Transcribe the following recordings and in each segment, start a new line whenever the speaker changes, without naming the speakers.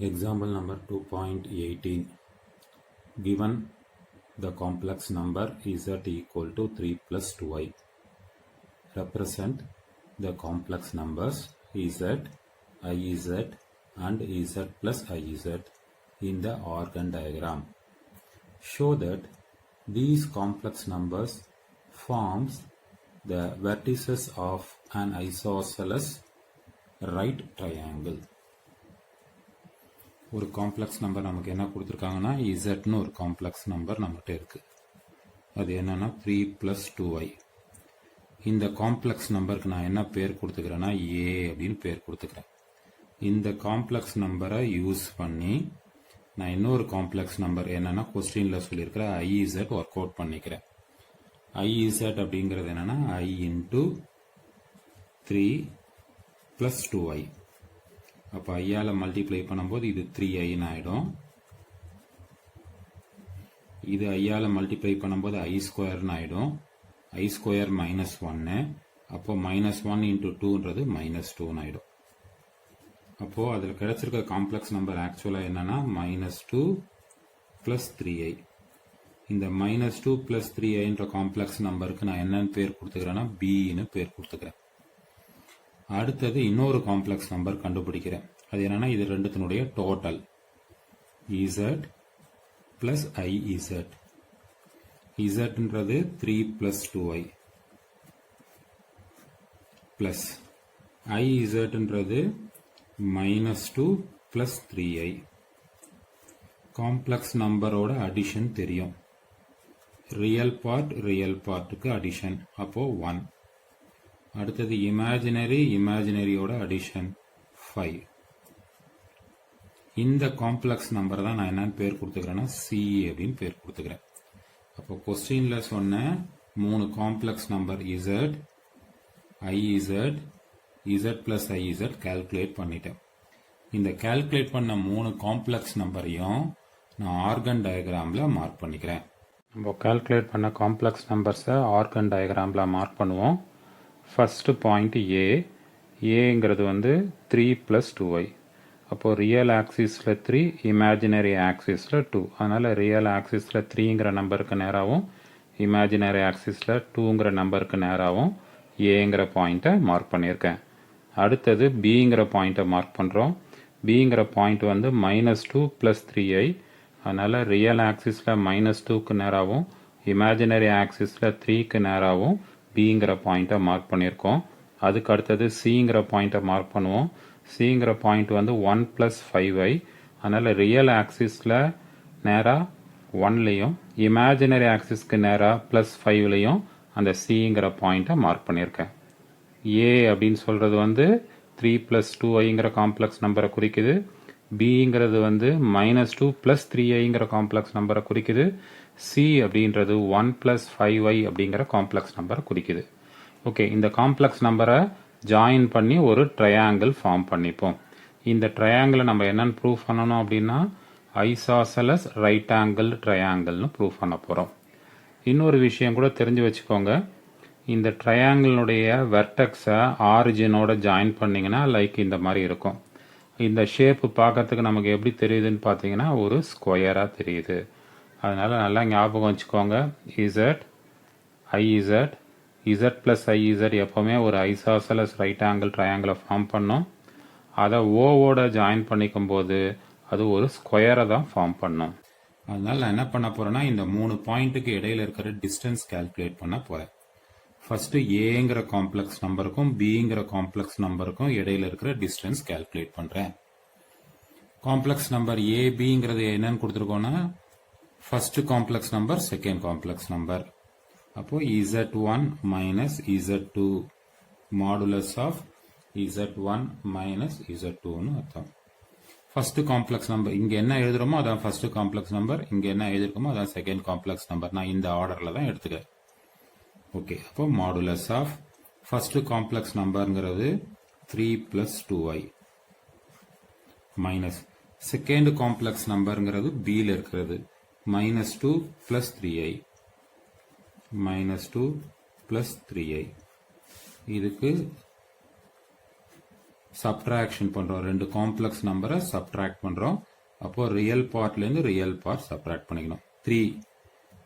Example number 2.18. Given the complex number z equal to 3 plus 2i. Represent the complex numbers z, iz and z plus iz in the organ diagram. Show that these complex numbers forms the vertices of an isosceles right triangle. ஒரு complex number நமக்கு என்ன கொடுத்துருக்காங்கன்னா இசட்னு ஒரு complex number நம்மகிட்ட இருக்கு. அது என்னன்னா 3 plus 2i. இந்த காம்ப்ளெக்ஸ் நம்பருக்கு நான் என்ன பேர் கொடுத்துக்கிறேன்னா ஏ அப்படின்னு பேர் கொடுத்துக்கிறேன். இந்த காம்ப்ளெக்ஸ் நம்பரை யூஸ் பண்ணி நான் இன்னொரு காம்ப்ளெக்ஸ் நம்பர் என்னன்னா கொஸ்டின்ல சொல்லியிருக்கிற ஐஇசட் ஒர்க் அவுட் பண்ணிக்கிறேன். ஐஇசட் அப்படிங்கிறது என்னன்னா i into 3 plus 2i. அப்போ ஐயால மல்டிப்ளை பண்ணும்போது இது 3i ஆயிடும். இது ஐயால மல்டிப்ளை பண்ணும்போது ஐ ஸ்கொயர்னு ஆயிடும். ஐ ஸ்கொயர் மைனஸ் 1. அப்போ -1 into 2ன்றது -2 ஆயிடும். அப்போ அதில் கிடைச்சிருக்க காம்ப்ளெக்ஸ் நம்பர் ஆக்சுவலா என்னன்னா -2 plus 3i. இந்த -2 plus 3iன்ற காம்ப்ளெக்ஸ் நம்பருக்கு நான் என்னன்னு பேர் கொடுத்துக்கிறேன்னா பின்னு பேர் கொடுத்துக்கிறேன். அடுத்தது இன்னொரு காம்ப்ளெக்ஸ் நம்பர் கண்டுபிடிக்கிறேன். அது என்னன்னா இது ரெண்டுத்தினுடைய டோட்டல் z plus iz. zன்றது 3 plus 2i plus izன்றது -2 plus 3i. காம்ப்ளெக்ஸ் நம்பரோட அடிஷன் தெரியும். ரியல் பார்ட்டுக்கு அடிஷன் அப்போ 1. அடுத்தது இமேஜினரியோட அடிஷன் 5. இந்த காம்ப்ளெக்ஸ் நம்பர் தான் நான் என்னன்னு பேர் கொடுத்துக்கிறேன்னா சி அப்படின்னு பேர் கொடுத்துக்கிறேன். அப்போ கொஸ்டின்ல சொன்ன 3 complex number Z, IEZ, Z plus IEZ calculate பண்ணிட்டேன். இந்த கால்குலேட் பண்ண 3 காம்ப்ளெக்ஸ் நம்பரையும் நான் ஆர்கன் டயக்ராம்ல மார்க் பண்ணிக்கிறேன். நம்ம கால்குலேட் பண்ண காம்ப்ளெக்ஸ் நம்பர்ஸை ஆர்கன் டயக்ராம்ல மார்க் பண்ணுவோம். ஃபர்ஸ்ட் பாயிண்ட் ஏங்கிறது வந்து 3 plus 2i. அப்போது ரியல் ஆக்சிஸில் 3, இமேஜினரி ஆக்சிஸில் 2. அதனால் ரியல் ஆக்சிஸில் 3ங்கிற நம்பருக்கு நேராகவும் இமேஜினரி ஆக்சிஸில் 2ங்கிற நம்பருக்கு நேராகவும் ஏங்கிற பாயிண்ட்டை மார்க் பண்ணியிருக்கேன். அடுத்தது பிங்கிற பாயிண்ட்டை மார்க் பண்ணுறோம். பிங்கிற பாயிண்ட் வந்து -2 plus 3i. அதனால் ரியல் ஆக்சிஸில் -2க்கு நேராகவும் இமேஜினரி ஆக்சிஸில் 3க்கு நேராகவும் பிங்கிற பாயிண்ட்டை மார்க் பண்ணியிருக்கோம். அதுக்கு அடுத்தது சிங்கிற பாயிண்ட்டை மார்க் பண்ணுவோம். சிங்கிற பாயிண்ட் வந்து 1 plus 5i. அதனால் ரியல் ஆக்சிஸில் நேராக 1லையும் இமேஜினரி ஆக்சிஸ்க்கு நேராக +5லையும் அந்த சிங்கிற பாயிண்ட்டை மார்க் பண்ணியிருக்கேன். ஏ அப்படின்னு சொல்கிறது வந்து 3 plus 2iங்கிற காம்ப்ளெக்ஸ் நம்பரை குறிக்குது. பிங்கிறது வந்து -2 plus 3iங்கிற காம்ப்ளெக்ஸ் நம்பரை குறிக்குது. சி அப்படின்றது 1 plus 5i அப்படிங்கிற காம்ப்ளெக்ஸ் நம்பரை குறிக்குது. ஓகே, இந்த காம்ப்ளெக்ஸ் நம்பரை ஜாயின் பண்ணி ஒரு ட்ரையாங்கிள் ஃபார்ம் பண்ணிப்போம். இந்த ட்ரையாங்கிளை நம்ம என்னன்னு ப்ரூவ் பண்ணணும் அப்படின்னா ஐசாசலஸ் ரைட் ஆங்கிள் ட்ரையாங்கிள்னு ப்ரூவ் பண்ண போகிறோம். இன்னொரு விஷயம் கூட தெரிஞ்சு வச்சுக்கோங்க. இந்த ட்ரையாங்கிளுடைய வெர்டெக்ஸை ஆரிஜினோட ஜாயின் பண்ணிங்கன்னா லைக் இந்த மாதிரி இருக்கும். இந்த ஷேப்பு பார்க்கறதுக்கு நமக்கு எப்படி தெரியுதுன்னு பார்த்தீங்கன்னா ஒரு ஸ்கொயராக தெரியுது. அதனால் நல்லா ஞாபகம் வச்சுக்கோங்க. Z, IEZ, Z plus IEZ எப்போவுமே ஒரு ஐசாசலஸ் ரைட் ஆங்கிள் ட்ரையாங்கிளை ஃபார்ம் பண்ணும். அதை ஓவோட ஜாயின் பண்ணிக்கும் போது அது ஒரு ஸ்கொயரை தான் ஃபார்ம் பண்ணும். அதனால் நான் என்ன பண்ண போகிறேன்னா இந்த 3 பாயிண்ட்டுக்கு இடையில இருக்கிற டிஸ்டன்ஸ் கால்குலேட் பண்ண போகிறேன். ஃபர்ஸ்ட் ஏங்கிற காம்ப்ளெக்ஸ் நம்பருக்கும் பிங்கிற காம்ப்ளெக்ஸ் நம்பருக்கும் இடையில இருக்கிற டிஸ்டன்ஸ் கால்குலேட் பண்றேன். காம்ப்ளெக்ஸ் நம்பர் ஏபிங்கிறது என்னன்னு கொடுத்துருக்கோம்னா first complex number, second complex number. அப்போ z1 minus z2 modulus of z1 minus z2ன்னு அர்த்தம். ஃபர்ஸ்ட் காம்ப்ளெக்ஸ் நம்பர் இங்க என்ன எழுதுறோமோ அதான் ஃபர்ஸ்ட் காம்ப்ளெக்ஸ் நம்பர், இங்க என்ன எழுதிருக்கோமோ அதான் செகண்ட் காம்ப்ளெக்ஸ் நம்பர். நான் இந்த ஆர்டர்ல தான் எடுத்துக்கிறேன். ஓகே, அப்போ மாடுலஸ் ஆஃப் ஃபர்ஸ்ட் காம்ப்ளெக்ஸ் நம்பர்ங்கிறது 3 plus 2i minus second complex நம்பர்ங்கிறது பியில் இருக்கிறது -2 plus 3i -2 plus 3i. இதுக்கு சப்ட்ராக்ஷன் பண்றோம். ரெண்டு காம்ப்ளெக்ஸ் நம்பரை சப்ட்ராக்ட் பண்றோம். அப்போ ரியல் பார்ட்ல இருந்து ரியல் பார்ட் சப்ட்ராக்ட் பண்ணிக்கணும். 3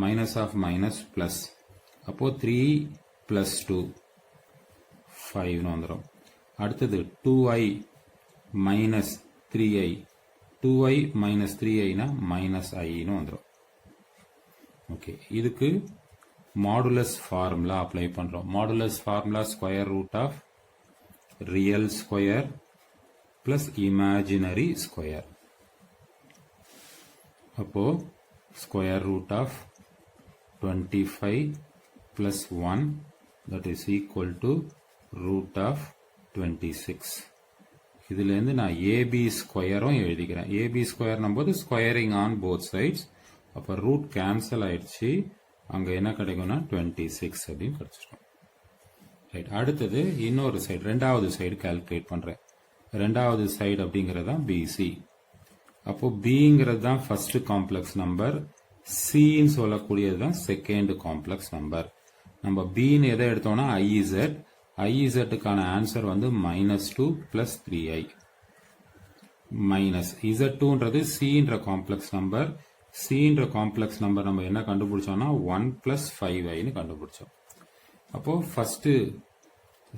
மைனஸ் ஆஃப் மைனஸ் பிளஸ், அப்போ 3 பிளஸ் 2 5 வந்துடும். அடுத்தது 2i minus 3i, 2i minus 3i minus ஐன்னு வந்துடும். ஓகே, இதுக்கு மாடுலஸ் ஃபார்முலா அப்ளை பண்றோம். Modulus formula square root of real square plus imaginary square. அப்போ square root of 25 plus 1 that is equal to root of 26. இதுல இருந்து நான் AB ஸ்கொயரும் எழுதிக்கிறேன். AB square நம்போது ஸ்கொயரிங் ஆன் போத் சைட்ஸ். அப்ப ரூட் கேன்சல் ஆயிடுச்சு. அங்க என்ன கிடைக்கும்னா 26 அப்படின்னு கிடைச்சிருக்கும். ரைட், அடுத்தது இன்னொரு சைடு, ரெண்டாவது சைடு கால்குலேட் பண்றேன். ரெண்டாவது சைடு அப்படிங்கறது தான் BC. அப்போ Bங்கிறது தான் ஃபர்ஸ்ட் காம்ப்ளெக்ஸ் நம்பர், Cன்னு சொல்லக்கூடியது தான் செகண்ட் காம்ப்ளெக்ஸ் நம்பர். நம்ம Bன்னு எதை எடுத்தோம்னா IZ, IZக்கான ஆன்சர் வந்து -2 பிளஸ் 3i. மைனஸ் Z2ன்றது Cன்ற காம்ப்ளெக்ஸ் நம்பர். Cன்ற காம்ப்ளெக்ஸ் நம்பர் நம்ம என்ன கண்டுபிடிச்சோம்னா 1 பிளஸ் 5iன்னு கண்டுபிடிச்சோம். அப்போ ஃபர்ஸ்ட்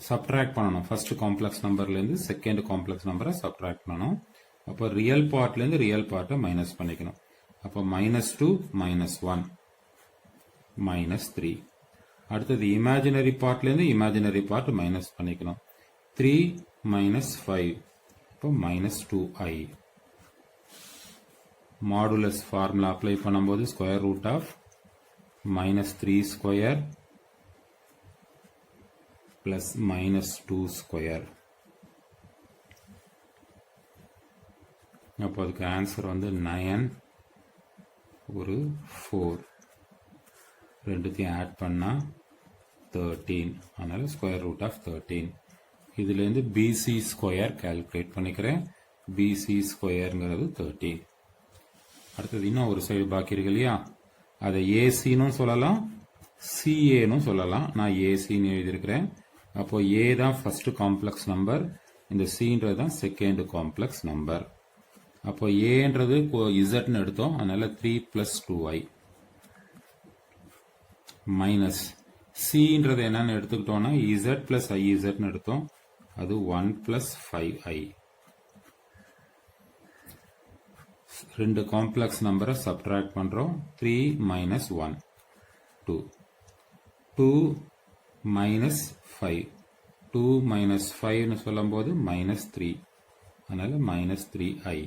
சப்ட்ராக்ட் பண்ணணும். ஃபர்ஸ்ட் காம்ப்ளெக்ஸ் நம்பர்ல இருந்து செகண்ட் காம்ப்ளெக்ஸ் நம்பரை சப்ட்ராக்ட் பண்ணணும். அப்போ ரியல் பார்ட்ல இருந்து ரியல் பார்ட்டை மைனஸ் பண்ணிக்கணும். அப்போ -2 -1 -3. அடுத்தது இமேஜினரி பார்ட்ல இருந்து இமேஜினரி பார்ட் மைனஸ் பண்ணிக்கணும். 3 மைனஸ் 5, இப்போ -2i. மாடுலஸ் ஃபார்முலா அப்ளை பண்ணும்போது square root of -3 square plus -2 square. அப்போ அதுக்கு ஆன்சர் வந்து 9 ஒரு 4, ரெண்டுத்தையும் ஆட் பண்ணா 13. அதனால ஸ்கொயர் ரூட் ஆஃப் 13. இதுல இருந்து BC ஸ்கொயர் கால்குலேட் பண்ணிக்கிறேன். BC ஸ்கொயர்ங்கிறது 13. அடுத்தது இன்னும் ஒரு சைடு பாக்கி இருக்கு இல்லையா, அதை ACன்னு சொல்லலாம், CAன்னு சொல்லலாம். நான் ACன்னு எழுதியிருக்கிறேன். அப்போ A தான் ஃபர்ஸ்ட் காம்ப்ளெக்ஸ் நம்பர், இந்த Cன்றது தான் செகண்ட் காம்ப்ளெக்ஸ் நம்பர். அப்போ Aன்றது Zன்னு எடுத்தோம், அதனால 3 பிளஸ் 2i மைனஸ் Cன்றது என்னன்னு எடுத்துக்கிட்டோம்னா Z பிளஸ் IZன்னு எடுத்தோம், அது 1 பிளஸ் 5i. ரெண்டு காம்ப்ளெக்ஸ் நம்பரை சப்ட்ராக்ட் பண்றோம். 3 மைனஸ் 1 2, 2 மைனஸ் 5, 2 மைனஸ் 5ன்னு சொல்லும் போது -3, அதனால -3i.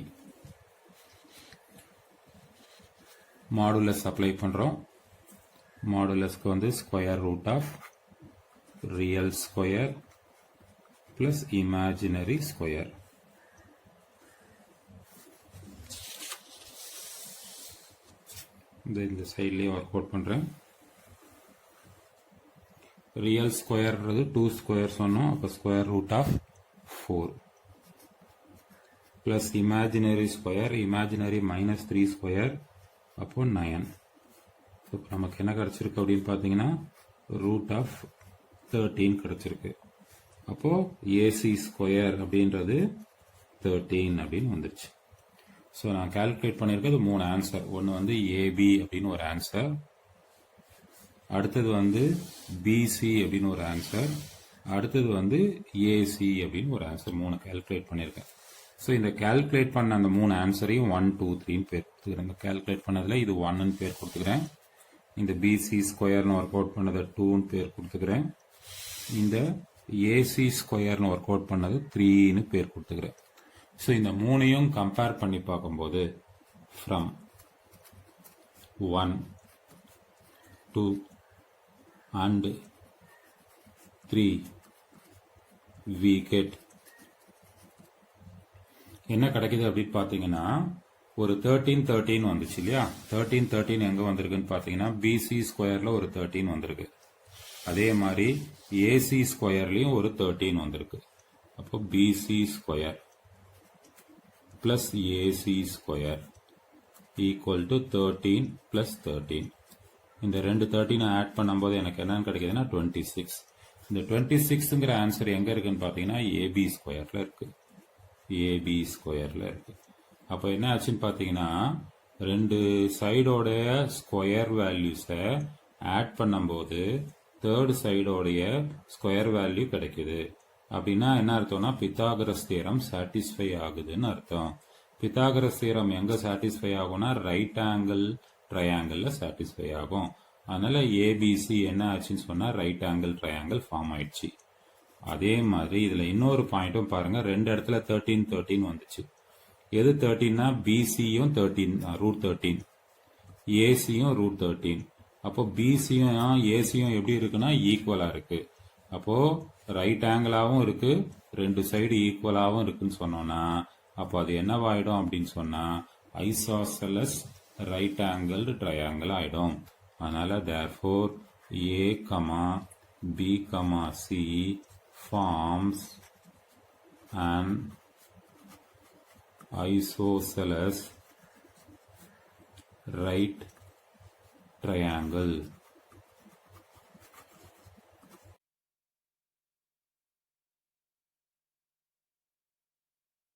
மாடுலஸ் அப்ளை பண்றோம். மாடுலஸ்க்கு வந்து square root of real square plus imaginary square. இந்த சைட்லயே ஒர்க் அவுட் பண்றேன். ரியல் ஸ்கொயர்ன்றது 2 ஸ்கொயர் சொன்னோம், அப்ப square root of 4 plus imaginary square, imaginary -3 square, அப்போ 9. நமக்கு என்ன கிடைச்சிருக்கு அப்படின்னு பாத்தீங்கன்னா ரூட் ஆஃப் 13 கிடைச்சிருக்கு. அப்போ AC ஸ்கொயர் அப்படின்றது 13 அப்படின்னு வந்துருச்சு. ஸோ நான் கால்குலேட் பண்ணியிருக்கிறது 3 ஆன்சர். ஒன்று வந்து AB அப்படின்னு ஒரு ஆன்சர், அடுத்தது வந்து BC அப்படின்னு ஒரு ஆன்சர், அடுத்தது வந்து AC அப்படின்னு ஒரு ஆன்சர். 3 கால்குலேட் பண்ணியிருக்கேன். ஸோ இந்த கால்குலேட் பண்ண அந்த 3 ஆன்சரையும் 1 2 3ன்னு பேர் கொடுத்துக்கிறேன். இந்த கால்குலேட் பண்ணதில் இது 1ன்னு பேர் கொடுத்துக்கிறேன். இந்த BC ஸ்கொயர்னு ஒர்க் அவுட் பண்ணதை 2ன்னு பேர் கொடுத்துக்கிறேன். இந்த AC ஸ்கொயர்னு ஒர்க் அவுட் பண்ணது 3ன்னு பேர் கொடுத்துக்கிறேன். ஸோ இந்த 3ஐயும் கம்பேர் பண்ணி பார்க்கும்போது ஃப்ரம் 1 2 and 3 we get என்ன கிடைக்குது அப்படின்னு பாத்தீங்கன்னா ஒரு 13 13 வந்துச்சு இல்லையா. 13 13 எங்க வந்திருக்குன்னு பாத்தீங்கன்னா BC ஸ்கொயர்ல ஒரு 13 வந்திருக்கு. அதே மாதிரி AC ஸ்கொயர்லயும் ஒரு 13 வந்திருக்கு. அப்போ BC square plus AC square equal to 13 plus 13. இந்த ரெண்டு 13 ஆட் பண்ணும்போது எனக்கு என்னன்னு கிடைக்குதுன்னா 26. இந்த 26ங்கிற ஆன்சர் எங்க இருக்குன்னு பாத்தீங்கன்னா ஏபி ஸ்கொயர்ல இருக்கு. ஏபி ஸ்கொயர்ல இருக்கு. அப்போ என்ன ஆச்சுன்னு பாத்தீங்கன்னா ரெண்டு சைடோட ஸ்கொயர் வேல்யூஸை ஆட் பண்ணும்போது தேர்ட் சைடோடைய ஸ்கொயர் வேல்யூ கிடைக்குது. அப்படின்னா என்ன அர்த்தம்னா பித்தாகரஸ் தியரம் சாட்டிஸ்ஃபை ஆகுதுன்னு அர்த்தம். பித்தாகரஸ் தியரம் எங்க சாட்டிஸ்ஃபை ஆகும்னா ரைட் ஆங்கிள் ட்ரையாங்கிள்ல சாட்டிஸ்ஃபை ஆகும். அதனால ஏபிசி என்ன ஆச்சுன்னு சொன்னா ரைட் ஆங்கிள் ட்ரையாங்கிள் ஃபார்ம் ஆயிடுச்சு. அதே மாதிரி இதுல இன்னொரு பாயிண்ட்டும் பாருங்க, ரெண்டு இடத்துல 13 வந்துச்சு. எது 13னா பிசியும் 13 ரூட் 13, ஏசியும் ரூட் 13. அப்போ பிசியும் ஏசியும் எப்படி இருக்குன்னா ஈக்குவலா இருக்கு. அப்போ ரைட் ஆங்கிளாவும் இருக்கு, ரெண்டு சைடு ஈக்குவலாவும் இருக்குன்னு சொன்னோம்னா அப்போ அது என்னவாயிடும் அப்படின்னு சொன்னா ஐசோசெலஸ் ரைட் ஆங்கிள் ட்ரையாங்கிள் ஆயிடும். அதனால therefore A, B, C forms an isosceles right triangle.